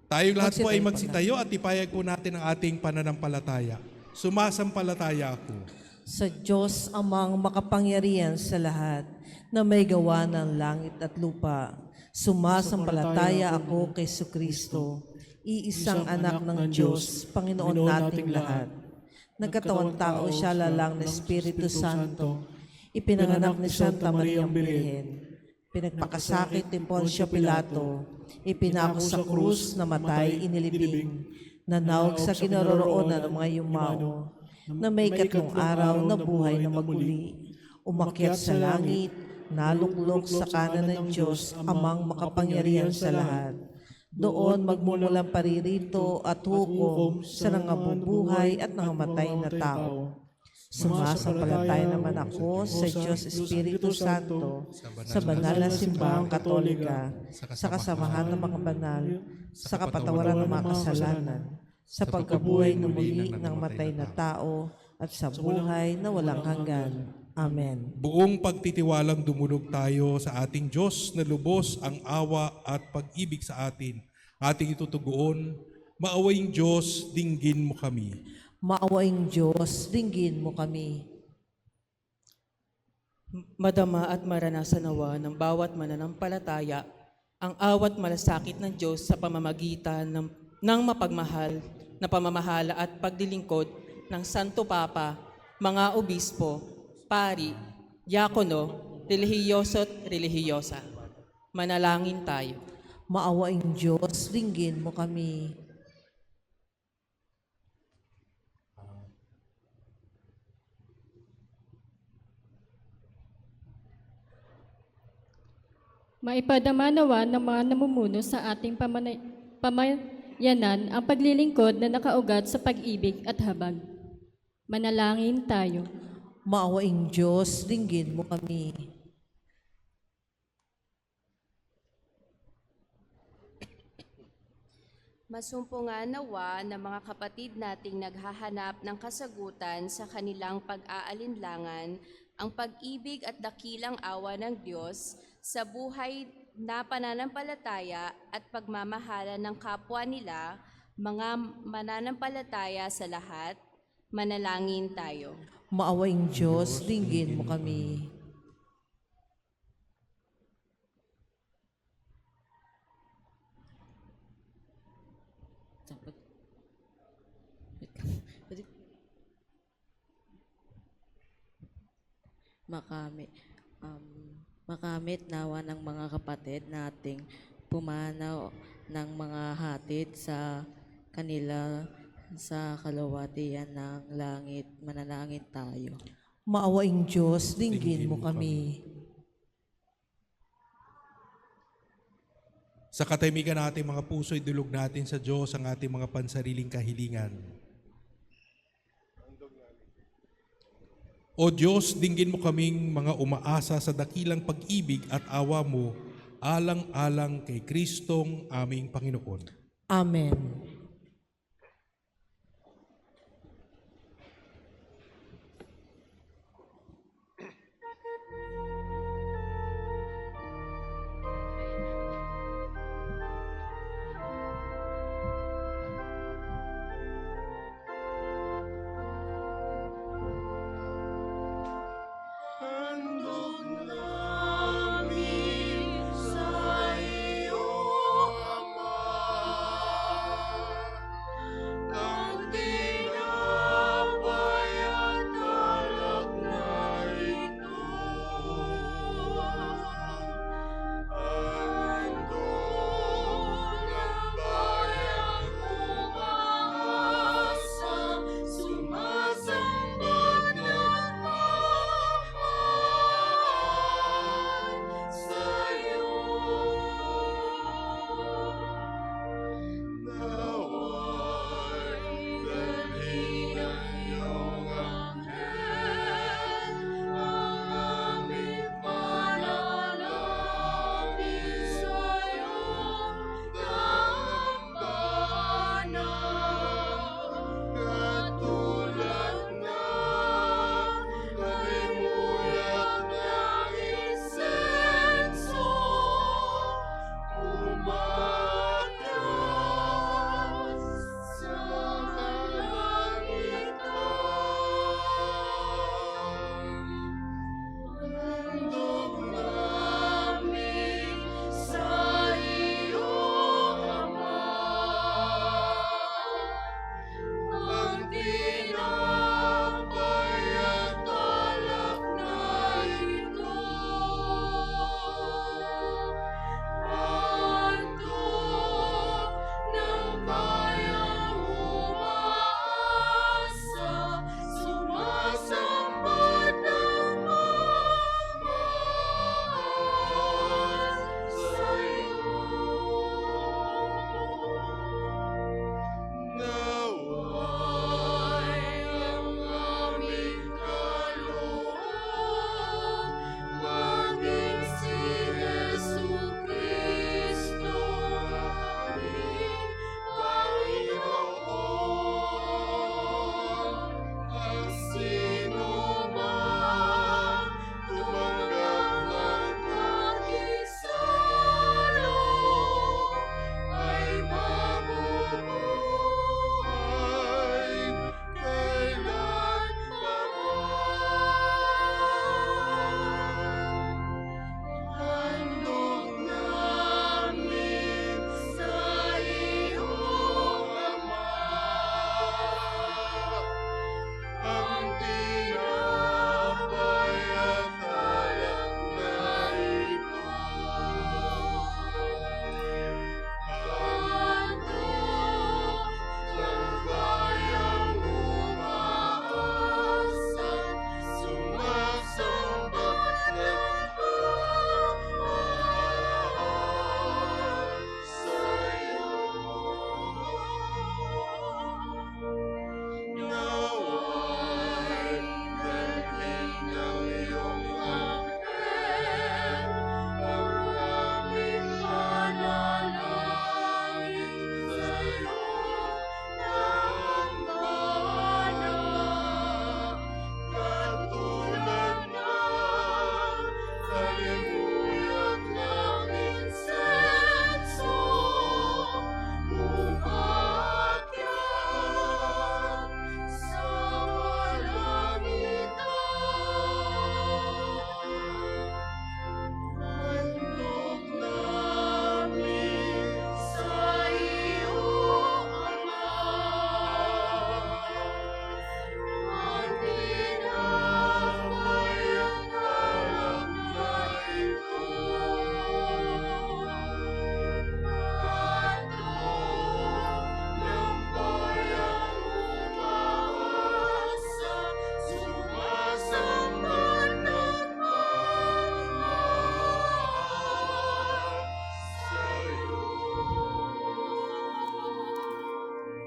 Tayong lahat po ay Magsitayo po magsitayo at ipayag po natin ang ating pananampalataya. Sumasampalataya ako sa Diyos amang makapangyarihan sa lahat na may gawa ng langit at lupa. Sumasampalataya ako kay Kristo, iisang anak ng Diyos, Panginoon nating lahat. Nagkatawang tao siya lalang na Espiritu Santo, ipinanganak ni Santa Maria ang Birhen, pinagpakasakit ni Poncio Pilato, ipinako sa krus, namatay, inilibing, nanawag sa kinaroroonan ng mga yumao, na may katlong araw na buhay na maguli, umakyat sa langit, naluklok sa kanan ng Diyos, amang makapangyarihan sa lahat. Doon magmumulang paririto at hukom sa nangabubuhay at nangamatay na tao. Sumasampalataya naman ako sa Diyos Espiritu Santo, sa banal na simbahang katolika, sa kasamahan ng mga banal, sa kapatawaran ng mga kasalanan, sa pagkabuhay na muli ng matay na tao, at sa buhay na walang hanggan. Amen. buong pagtitiwalang dumulog tayo sa ating Diyos na lubos ang awa at pag-ibig sa atin. Ating itutuguon, maawaing Diyos, dinggin mo kami. Maawaing Diyos, dinggin mo kami. Madama at maranasan nawa ng bawat mananampalataya ang awat malasakit ng Diyos sa pamamagitan ng mapagmahal na pamamahala at paglilingkod ng Santo Papa, mga obispo, pari, diakono, relihiyoso at relihiyosa. Manalangin tayo. Maawaing Diyos, dinggin mo kami. Maipadama nawa ng mga namumuno sa ating pamayanan ang paglilingkod na nakaugat sa pag-ibig at habag. Manalangin tayo. Maawaing Diyos, dinggin mo kami. Masumpungan nawa ng mga kapatid nating naghahanap ng kasagutan sa kanilang pag-aalinlangan ang pag-ibig at dakilang awa ng Diyos sa buhay na pananampalataya at pagmamahala ng kapwa nila, mga mananampalataya sa lahat. Manalangin tayo. Maawaing Diyos, dinggin mo kami. Makamit nawa ng mga kapatid nating pumanaw ng mga hatid sa kanila sa kalawatian ng langit. Manalangin tayo. Maawaing Diyos, dinggin mo kami. Sa katahimikan natin mga puso, idulog natin sa Diyos ang ating mga pansariling kahilingan. O Diyos, dinggin mo kaming mga umaasa sa dakilang pag-ibig at awa mo, alang-alang kay Kristong aming Panginoon. Amen.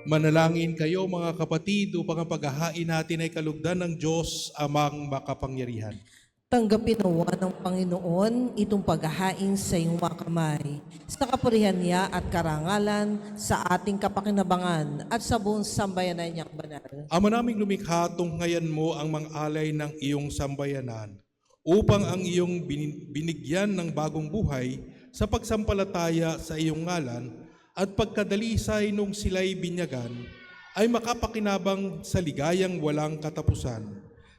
Manalangin kayo mga kapatid upang ang paghahain natin ay kalugdan ng Diyos amang makapangyarihan. Tanggapin nawa ng Panginoon itong paghahain sa iyong mga kamay, sa kapurihan niya at karangalan, sa ating kapakinabangan at sa buong sambayanan niyang banal. Ama naming lumikha, tunghayan mo ang mga alay ng iyong sambayanan upang ang iyong binigyan ng bagong buhay sa pagsampalataya sa iyong ngalan at pagkadalisay nung sila'y binyagan ay makapakinabang sa ligayang walang katapusan.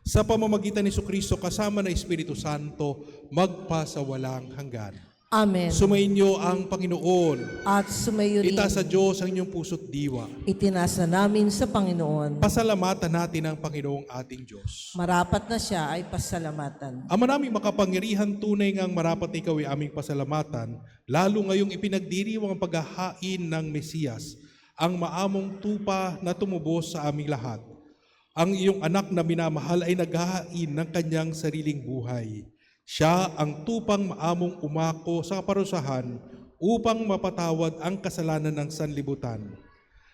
Sa pamamagitan ni Jesucristo kasama ng Espiritu Santo, magpasawalang hanggan. Amen. Sumainyo ang Panginoon. At sumayo rin. Itaas sa Diyos ang inyong puso't diwa. Itinasa namin sa Panginoon. Pasalamatan natin ang Panginoong ating Diyos. Marapat na siya ay pasalamatan. Ama naming makapangyarihan, tunay ngang marapat na ikaw ay aming pasalamatan, lalo ngayong ipinagdiriwang ang paghahain ng Mesiyas, ang maamong tupa na tumubos sa aming lahat. Ang iyong anak na minamahal ay naghahain ng kanyang sariling buhay. Siya ang tupang maamong umako sa kaparusahan upang mapatawad ang kasalanan ng sanlibutan.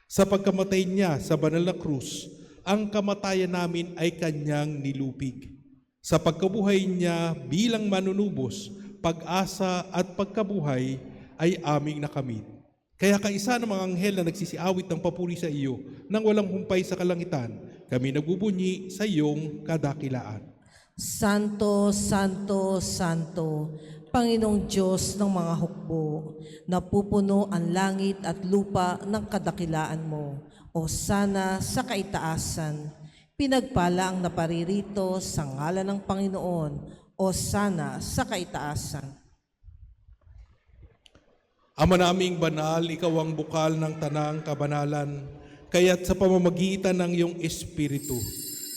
Sa pagkamatay niya sa banal na krus, ang kamatayan namin ay kanyang nilupig. Sa pagkabuhay niya bilang manunubos, pag-asa at pagkabuhay ay aming nakamit. Kaya kaisa ng mga anghel na nagsisiawit ng papuri sa iyo nang walang humpay sa kalangitan, kami nagbubunyi sa iyong kadakilaan. Santo, Santo, Santo, Panginoong Diyos ng mga hukbo, napupuno ang langit at lupa ng kadakilaan mo. O sana sa kaitaasan, pinagpala ang naparirito sa ngalan ng Panginoon. O sana sa kaitaasan. Ama naming banal, ikaw ang bukal ng tanang kabanalan, kaya't sa pamamagitan ng iyong Espiritu,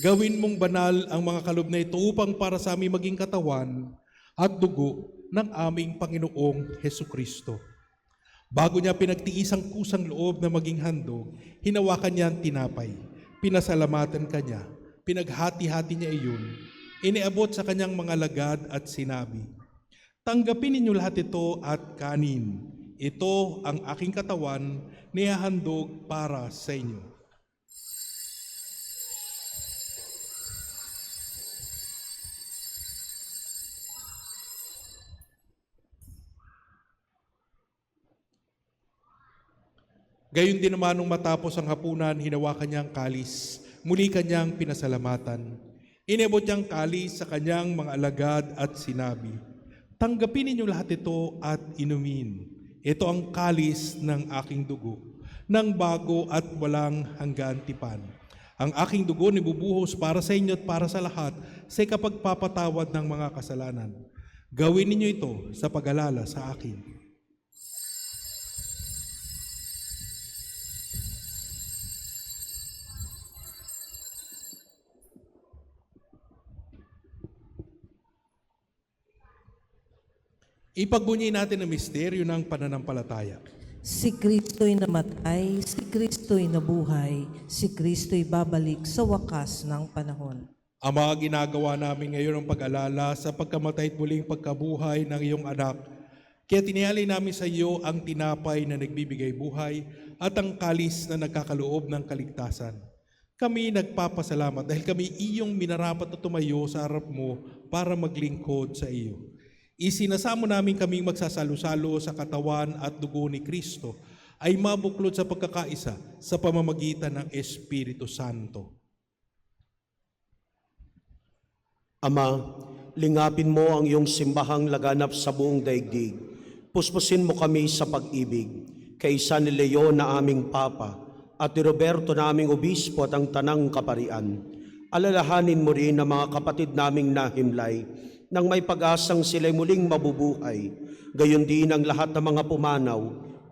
gawin mong banal ang mga kaloob na ito upang para sa aming maging katawan at dugo ng aming Panginoong Hesukristo. Bago niya pinagtiis ang kusang loob na maging handog, hinawakan niya ang tinapay, pinasalamatan kanya, pinaghati-hati niya iyon, iniabot sa kanyang mga lagad at sinabi, "Tanggapin ninyo lahat ito at kanin. Ito ang aking katawan, nihahandog para sa inyo." Gayon din naman nung matapos ang hapunan, hinawakan niya ang kalis, muli kanyang pinasalamatan. Inabot niyang kalis sa kanyang mga alagad at sinabi, "Tanggapin ninyo lahat ito at inumin. Ito ang kalis ng aking dugo, ng bago at walang hanggan tipan. Ang aking dugo nibubuhos para sa inyo at para sa lahat sa kapagpapatawad ng mga kasalanan. Gawin ninyo ito sa pag-alala sa akin." Ipagbunyi natin ang misteryo ng pananampalataya. Si Kristo'y namatay, si Kristo'y nabuhay, si Kristo'y babalik sa wakas ng panahon. Ama, ginagawa namin ngayon ang pag-alala sa pagkamatay at muling pagkabuhay ng iyong anak. Kaya tinialay namin sa iyo ang tinapay na nagbibigay buhay at ang kalis na nagkakaloob ng kaligtasan. Kami nagpapasalamat dahil kami iyong minarapat na tumayo sa harap mo para maglingkod sa iyo. Isinasamo namin kaming magsasalo-salo sa katawan at dugo ni Kristo ay mabuklod sa pagkakaisa sa pamamagitan ng Espiritu Santo. Ama, lingapin mo ang iyong simbahang laganap sa buong daigdig. Puspusin mo kami sa pag-ibig. Kaisa ni Leon na aming Papa at ni Roberto na aming Obispo at ang Tanang Kaparian. Alalahanin mo rin ang mga kapatid naming nahimlay nang may pag-asang sila'y muling mabubuhay. Gayon din ang lahat ng mga pumanaw.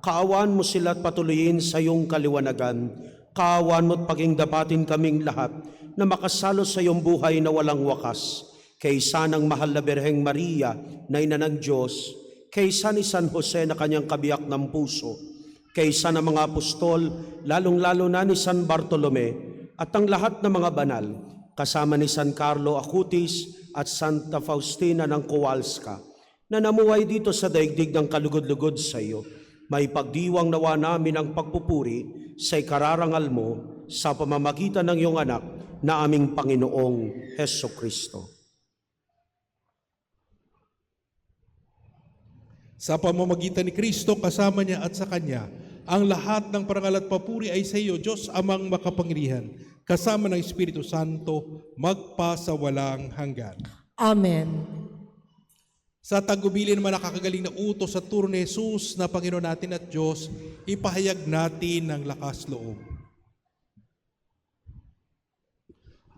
Kaawaan mo sila at patuloyin sa iyong kaliwanagan. Kaawaan mo at pagingdapatin kaming lahat na makasalo sa iyong buhay na walang wakas. Kaysa ng mahal na Birheng Maria na ina ng Diyos, kaysa ni San Jose na kanyang kabiyak ng puso, kaysa ng mga apostol, lalong-lalo na ni San Bartolome, at ang lahat ng mga banal, kasama ni San Carlo Acutis at Santa Faustina ng Kowalska, na namuhay dito sa daigdig ng kalugod-lugod sa iyo. May pagdiwang nawa namin ang pagpupuri sa ikararangal mo sa pamamagitan ng iyong anak na aming Panginoong Heso Kristo. Sa pamamagitan ni Kristo, kasama niya at sa Kanya, ang lahat ng parangal at papuri ay sa iyo, Diyos Amang makapangyarihan, kasama ng Espiritu Santo, magpasawalang hanggan. Amen. Sa tagubilin naman nakakagaling na utos sa turo ni Jesus na Panginoon natin at Diyos, ipahayag natin ng lakas loob.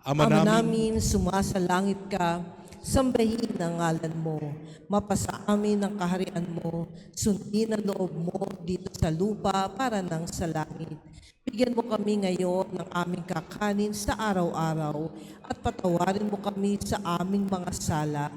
Ama namin, sumasalangit ka, sambahin ang ngalan mo, mapasa amin ang kaharian mo, sundin ang loob mo dito sa lupa para nang sa langit. Bigyan mo kami ngayon ng aming kakanin sa araw-araw at patawarin mo kami sa aming mga sala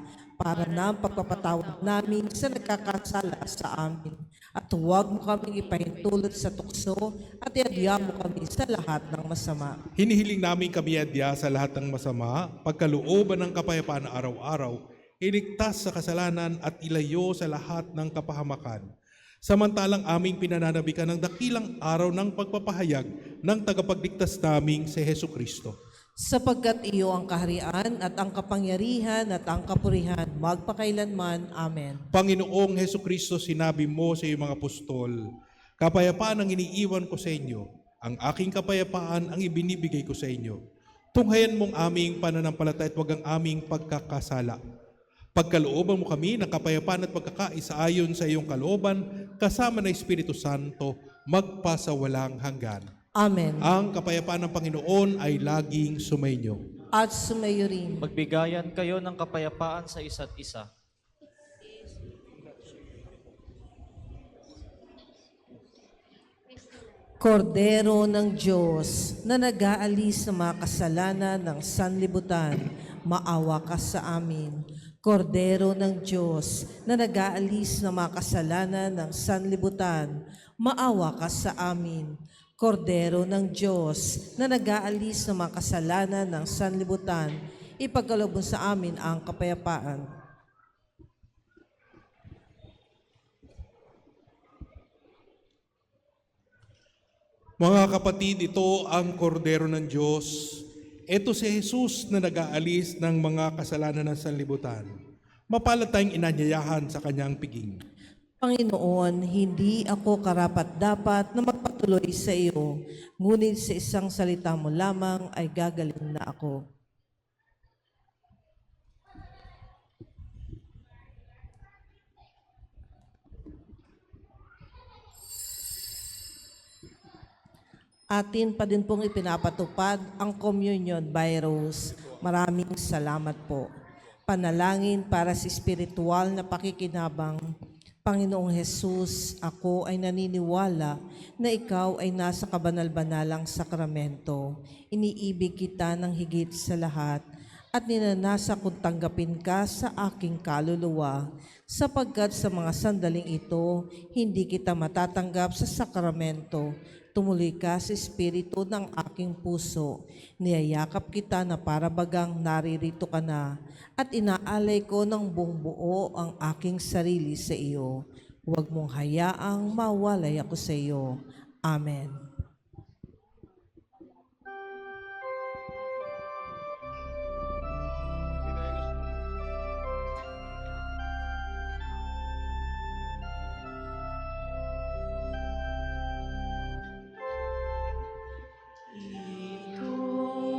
para na pagpapatawad namin sa nagkakasala sa amin. At huwag mo kaming ipahintulot sa tukso at iadya mo kami sa lahat ng masama. hinihiling namin kami adya sa lahat ng masama, pagkalooban ng kapayapaan araw-araw, iligtas sa kasalanan at ilayo sa lahat ng kapahamakan. Samantalang aming pinananabikan ng dakilang araw ng pagpapahayag ng tagapagligtas naming si Hesu Kristo. Sapagkat iyo ang kaharian at ang kapangyarihan at ang kapurihan magpakailanman. Amen. Panginoong Hesu Kristo, sinabi mo sa iyong mga apostol, kapayapaan ang iniiwan ko sa inyo, ang aking kapayapaan ang ibinibigay ko sa inyo. Tunghayan mong aming pananampalataya at huwag ang aming pagkakasala. Pagkalooban mo kami ng kapayapaan at pagkakaisa ayon sa iyong kalooban, kasama ng Espiritu Santo, magpasawalang hanggan. Amen. Ang kapayapaan ng Panginoon ay laging sumainyo. At sumayo rin. Magbigayan kayo ng kapayapaan sa isa't isa. Kordero ng Diyos na nag-aalis ng mga kasalanan ng sanlibutan, maawa ka sa amin. Kordero ng Diyos na nag-aalis ng mga kasalanan ng sanlibutan, maawa ka sa amin. Kordero ng Diyos na nag-aalis ng mga kasalanan ng sanlibutan, ipagkaloob mo sa amin ang kapayapaan. Mga kapatid, ito ang kordero ng Diyos. Ito si Jesus na nag-aalis ng mga kasalanan ng sanlibutan. Mapalad tayong inanyayahan sa kanyang piging. Panginoon, hindi ako karapat-dapat na magpatuloy sa iyo, ngunit sa isang salita mo lamang ay gagaling na ako. Atin pa din pong ipinapatupad ang communion by rose. Maraming salamat po. Panalangin para sa espiritual na pakikinabang. Panginoong Jesus, ako ay naniniwala na ikaw ay nasa kabanal-banalang sakramento. Iniibig kita ng higit sa lahat at ninanasa kong tanggapin ka sa aking kaluluwa, sapagkat sa mga sandaling ito, hindi kita matatanggap sa sakramento. Tumuloy ka sa espiritu ng aking puso. Niyayakap kita na para bagang naririto ka na at inaalay ko ng buong buo ang aking sarili sa iyo. Huwag mong hayaang mawalay ako sa iyo. Amen. Ginoo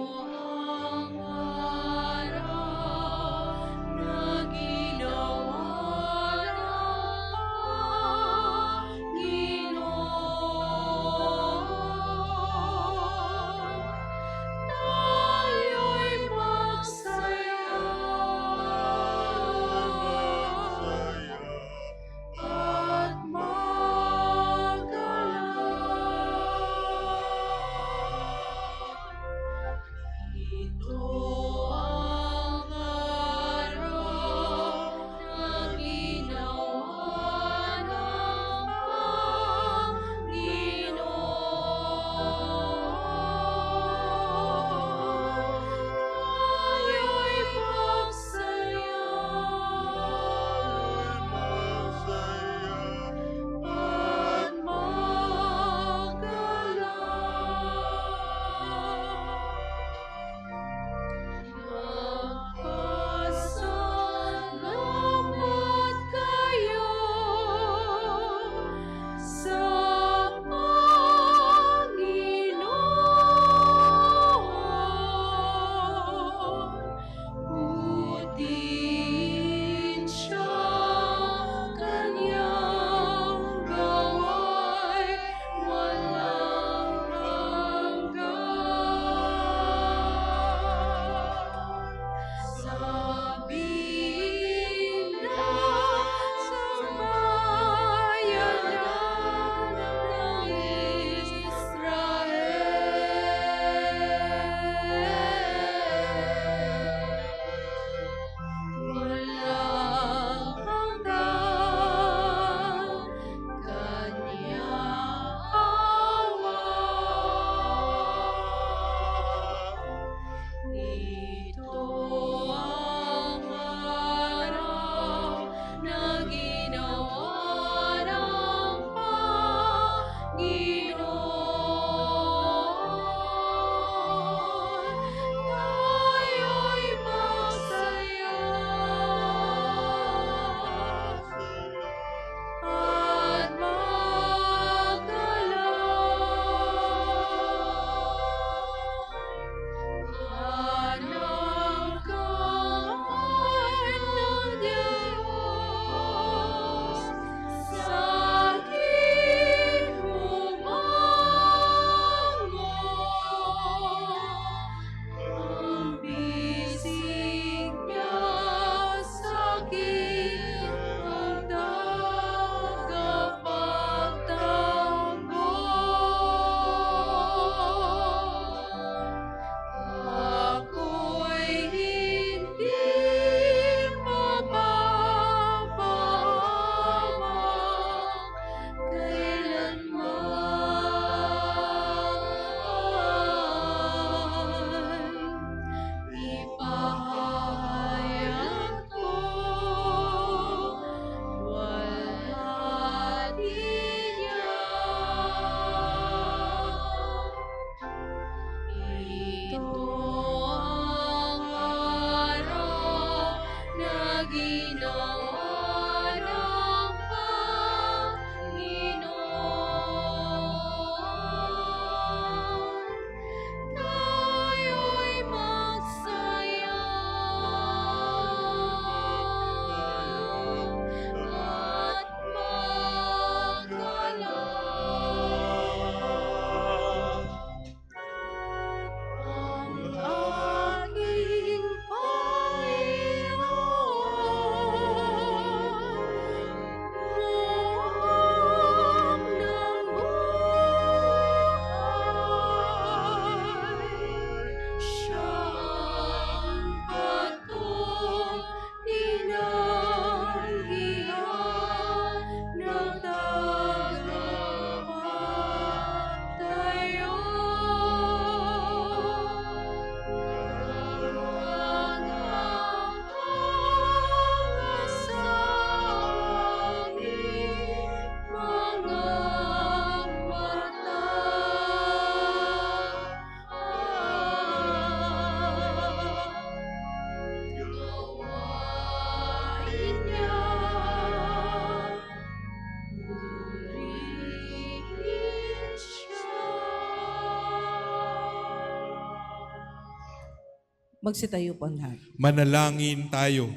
Magsitayo po ang lahat. Manalangin tayo.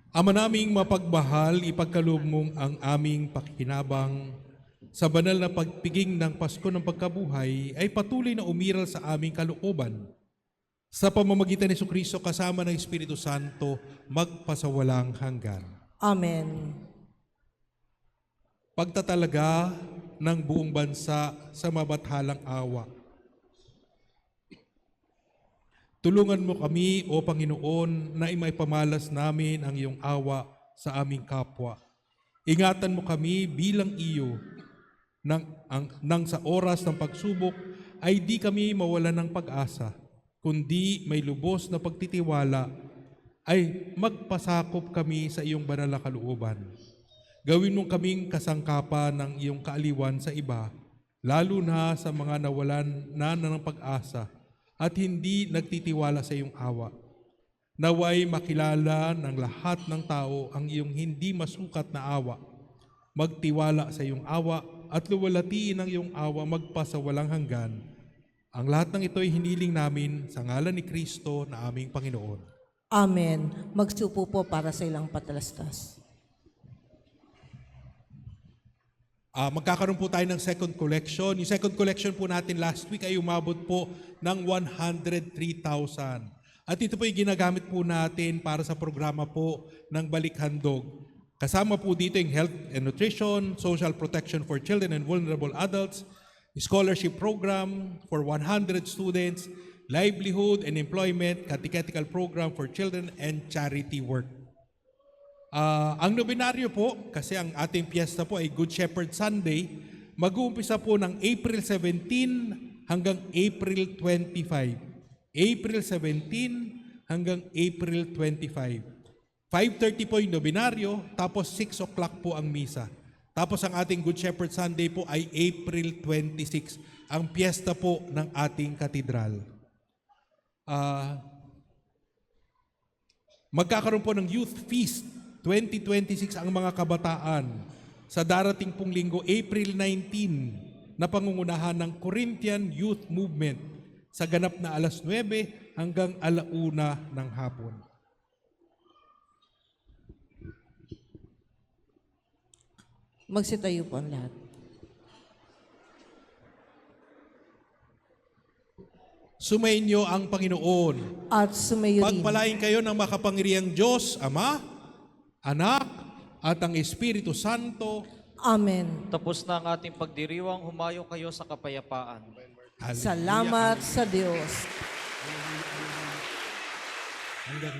Ama naming mapagmahal, ipagkaloob mong ang aming pakikinabang sa banal na pagpiging ng Pasko ng Pagkabuhay ay patuloy na umiral sa aming kalooban. Sa pamamagitan ni Jesucristo kasama ng Espiritu Santo, magpasawalang hanggan. Amen. Pagtatalaga ng buong bansa sa mabathalang awa. Tulungan mo kami, O Panginoon, na imaipamalas namin ang iyong awa sa aming kapwa. Ingatan mo kami bilang iyo nang sa oras ng pagsubok ay di kami mawalan ng pag-asa, kundi may lubos na pagtitiwala ay magpasakop kami sa iyong banal na kalooban. Gawin mong kaming kasangkapan ng iyong kaaliwan sa iba, lalo na sa mga nawalan na ng pag-asa at hindi nagtitiwala sa iyong awa. Naway makilala ng lahat ng tao ang iyong hindi masukat na awa, magtiwala sa iyong awa at luwalatiin ang iyong awa magpasawalang hanggan. Ang lahat ng ito ay hiniling namin sa ngalan ni Kristo na aming Panginoon. Amen. Magsupo po para sa ilang patalastas. Magkakaroon po tayo ng second collection. Yung second collection po natin last week ay umabot po ng 103,000. At ito po yung ginagamit po natin para sa programa po ng Balik Handog. Kasama po dito yung health and nutrition, social protection for children and vulnerable adults, scholarship program for 100 students, livelihood and employment, catechetical program for children, and charity work. Ang nobinaryo po, kasi ang ating piyesta po ay Good Shepherd Sunday, mag-uumpisa po ng April 17 hanggang April 25. April 17 hanggang April 25. 5:30 po yung nobinaryo, tapos 6 o'clock po ang misa. Tapos ang ating Good Shepherd Sunday po ay April 26, ang piyesta po ng ating katedral. Magkakaroon po ng Youth Feast 2026 ang mga kabataan sa darating pong linggo, April 19, na pangungunahan ng Corinthian Youth Movement sa ganap na alas 9 hanggang 1:00 ng hapon. Magsitayo po ang lahat. Sumainyo ang Panginoon. At sumayo rin. Pagpalain kayo ng makapangyarihang Diyos, Ama, Anak, at ang Espiritu Santo. Amen. Tapos na ang ating pagdiriwang, humayo kayo sa kapayapaan. Hallelujah. Salamat sa Diyos. Hanggang